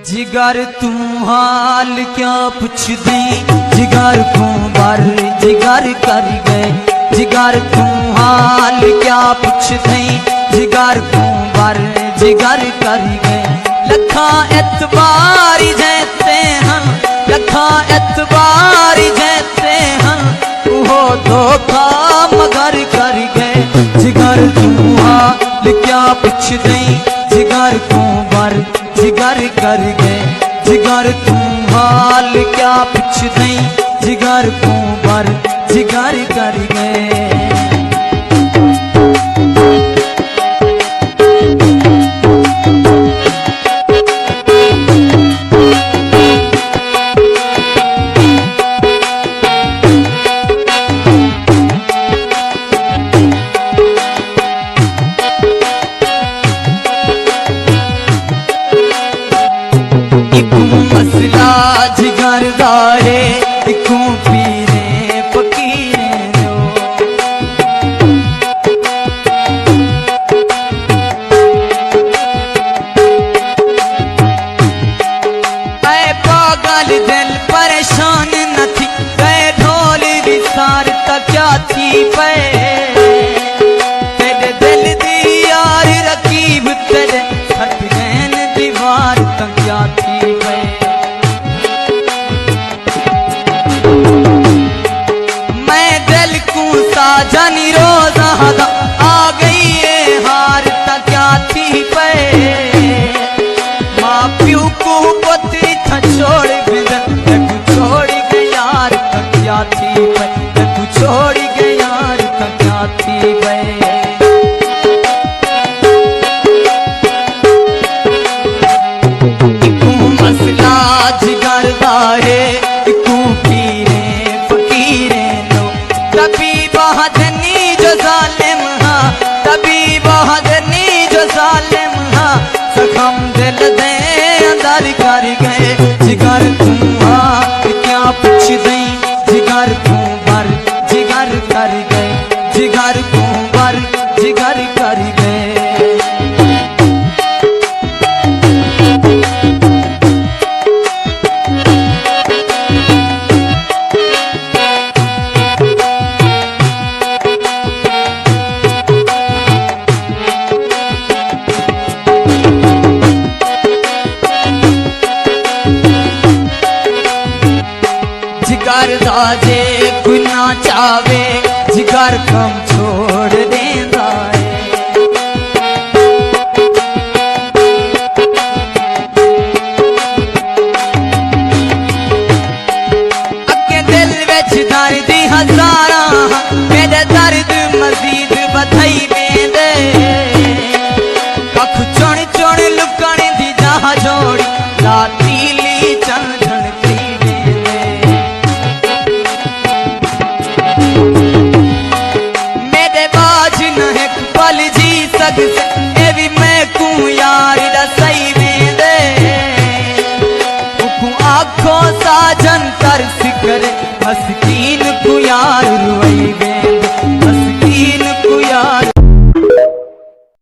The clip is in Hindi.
जिगर तू हाल क्या पूछ दी, जिगर को बार जिगर कर गए। जिगर तू हाल क्या पूछ दी, जिगर को बार जिगर कर गए। लखा एतबार जैते हैं, लखा एतबार जैते हैं, वो धोखा मगर कर गए। जिगर तू हाल क्या पूछ दी, जिगर को बार जिगर कर गए। जिगर तू हाल क्या पूछ दई, जिगर को बार जिगर कर गए। मसला जिगर दा है, इकू पीरे फकीरे लो। ऐ पागल दिल परेशान न थी, गए ढोल विसार तक क्या थी पे। तेरे दिल दी यार रकीब तेरे हट गैन दीवार तक क्या थी पे। जानी रोजा हदा आ गई ये हार तक क्या थी पे। माँ प्यू को पति था छोड़ तू छोड़ गए यार तक क्या थी पे। तू छोड़ गए यार तक क्या थी पे। मसला जिगर दा है, इकू पीरे फकीरे लो। तभी बहादनी जो जालिम हा, तभी बहादनी जो जालिम हा, सखम दिल दे अंदर कर गए। जिगर तू हाल क्या पूछ दई, जिगर को बार जिगर कर गए। जिगर को बार जिगर कर गए। जिगर दाजे गुना चावे, जिगर कम छोड़ देंदा है। अगे दिल विच दर्द हजारा, मेरे दर्द मजीद बधाई देंदे। कख चुन चुन लुकण दी जाह जोड़ी, रातीली चल झड़की जी सग ए भी मैं कू यार सही वेंदे। आखों साजन तरस करे, हसकी